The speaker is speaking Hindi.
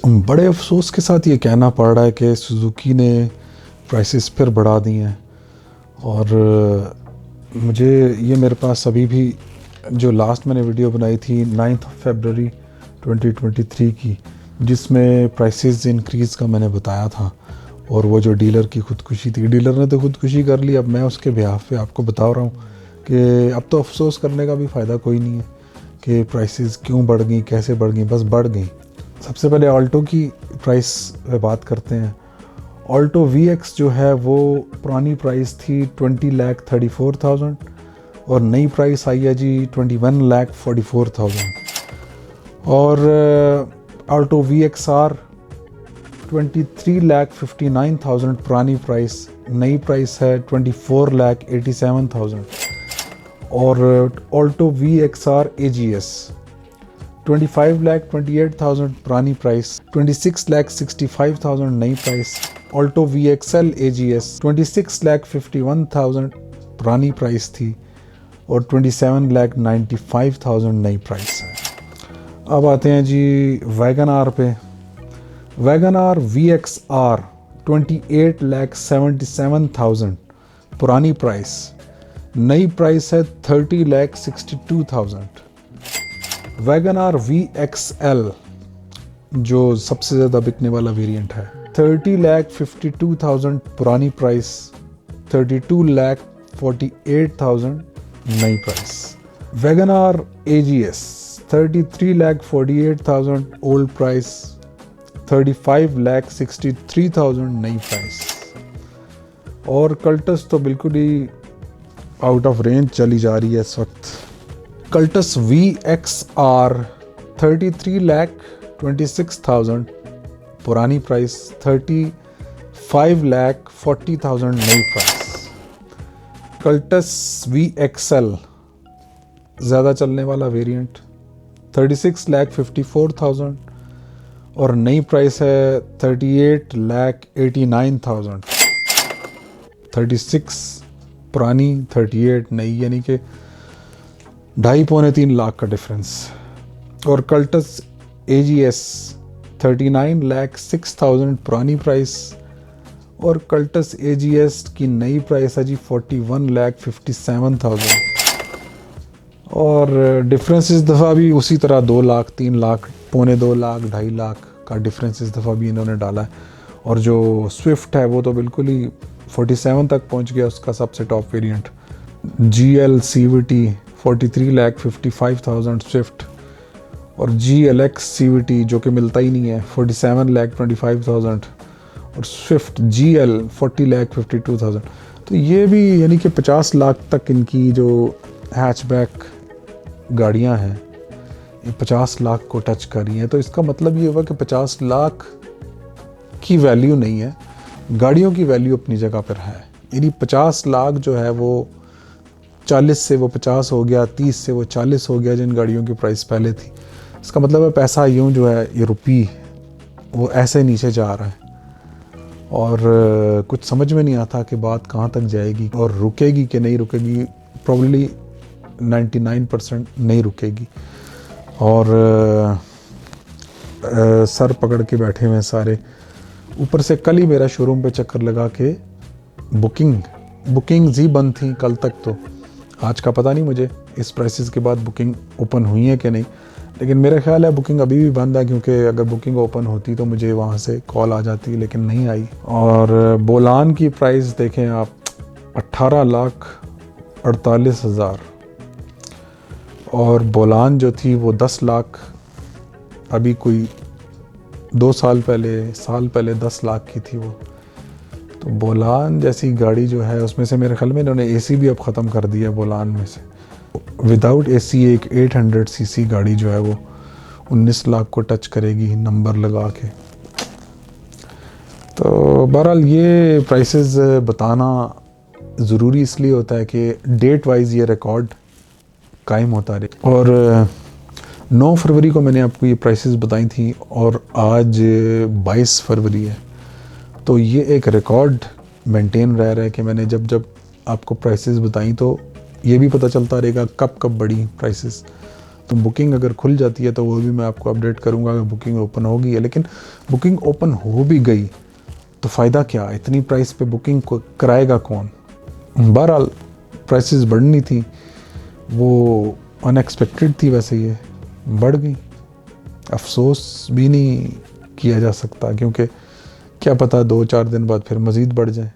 बड़े अफसोस के साथ ये कहना पड़ रहा है कि सुजुकी ने प्राइसेस फिर बढ़ा दी हैं। और मुझे ये मेरे पास अभी भी जो लास्ट मैंने वीडियो बनाई थी 9 फरवरी 2023 की, जिसमें प्राइसेस इंक्रीज़ का मैंने बताया था, और वो जो डीलर की ख़ुदकुशी थी, डीलर ने तो ख़ुदकुशी कर ली। अब मैं उसके बिहाफ पे आपको बता रहा हूँ कि अब तो अफसोस करने का भी फ़ायदा कोई नहीं है कि प्राइसेस क्यों बढ़ गई, कैसे बढ़ गई, बस बढ़ गई। सबसे पहले ऑल्टो की प्राइस पे बात करते हैं। ऑल्टो VX जो है वो पुरानी प्राइस थी 20,34,000 और नई प्राइस आई है जी 21,44,000। और ऑल्टो VXR 23,59,000 पुरानी प्राइस, नई प्राइस है 24,87,000। और ऑल्टो VXR AGS 25,28,000 पुरानी प्राइस, 26,65,000 नई प्राइस। ऑल्टो VXL AGS 26,51,000 पुरानी प्राइस थी और 27,95,000 नई प्राइस है। अब आते हैं जी वैगन आर पे। वैगन आर VXR 28,77,000 पुरानी प्राइस, नई प्राइस है 30,62,000। वैगन आर VXL जो सबसे ज़्यादा बिकने वाला वेरिएंट है, 30,52,000 पुरानी प्राइस, 32,48,000 नई price. Wagon R AGS 33,48,000 old price, 35,63,000 नई प्राइस। और कल्टस तो बिल्कुल ही आउट ऑफ रेंज चली जा रही है इस वक्त। कल्टस VXR 33,26,000 पुरानी प्राइस, 35,40,000 नई प्राइस। कल्टस VXL ज़्यादा चलने वाला वेरिएंट, 36,54,000 और नई प्राइस है 38,89,000। 36 पुरानी, 38 नई, यानी कि 2.5-3 लाख का डिफरेंस। और कल्टस AGS 39,06,000 पुरानी प्राइस और कल्टस AGS की नई प्राइस है जी 41,57,000। और डिफरेंस इस दफ़ा भी उसी तरह 2 लाख, 3 लाख, 2.25 लाख, 2.5 लाख का डिफरेंस इस दफ़ा भी इन्होंने डाला है। और जो स्विफ्ट है वो तो बिल्कुल ही 47 तक पहुंच गया, उसका सबसे top variant. GL CVT 43,55,000 Swift, और GLX CVT जो कि मिलता ही नहीं है 47,25,000, और स्विफ्ट GL 40,52,000। तो ये भी यानी कि 50 लाख तक इनकी जो हैचबैक गाड़ियां हैं ये 50 लाख को टच कर रही हैं। तो इसका मतलब ये हुआ कि 50 लाख की वैल्यू नहीं है, गाड़ियों की वैल्यू अपनी जगह पर है। यानी 50 लाख जो है वो 40 से वो 50 हो गया, 30 से वो 40 हो गया जिन गाड़ियों की प्राइस पहले थी। इसका मतलब है पैसा यूँ जो है ये रुपी वो ऐसे नीचे जा रहा है, और कुछ समझ में नहीं आता कि बात कहाँ तक जाएगी और रुकेगी कि नहीं रुकेगी। प्रॉब्ली 99% नहीं रुकेगी। और सर पकड़ के बैठे हुए सारे। ऊपर से कल ही मेरा शोरूम पे चक्कर लगा के बुकिंग्स ही बंद थी कल तक। तो आज का पता नहीं मुझे इस प्राइसेस के बाद बुकिंग ओपन हुई है कि नहीं, लेकिन मेरा ख्याल है बुकिंग अभी भी बंद है, क्योंकि अगर बुकिंग ओपन होती तो मुझे वहाँ से कॉल आ जाती, लेकिन नहीं आई। और बोलान की प्राइस देखें आप, 18,48,000, और बोलान जो थी वो 10 लाख, अभी कोई 2 साल पहले 10 लाख की थी वो। तो बोलान जैसी गाड़ी जो है उसमें से मेरे ख्याल में इन्होंने AC भी अब ख़त्म कर दिया बोलान में से। विदाउट AC एक 800 cc गाड़ी जो है वो 19 लाख को टच करेगी नंबर लगा के। तो बहरहाल ये प्राइसेस बताना ज़रूरी इसलिए होता है कि डेट वाइज ये रिकॉर्ड कायम होता रहे। और 9 फरवरी को मैंने आपको ये प्राइसेस बताई थी और आज 22 फरवरी है। तो ये एक रिकॉर्ड मेंटेन रह रहा है कि मैंने जब आपको प्राइसेस बताई तो ये भी पता चलता रहेगा कब बढ़ी प्राइसेस। तो बुकिंग अगर खुल जाती है तो वो भी मैं आपको अपडेट करूँगा अगर बुकिंग ओपन होगी है। लेकिन बुकिंग ओपन हो भी गई तो फ़ायदा क्या, इतनी प्राइस पे बुकिंग को कराएगा कौन। बहरहाल प्राइसेस बढ़नी थी, वो अनएक्सपेक्टेड थी, वैसे ये बढ़ गई। अफसोस भी नहीं किया जा सकता क्योंकि क्या पता 2-4 दिन बाद फिर मज़ीद बढ़ जाए।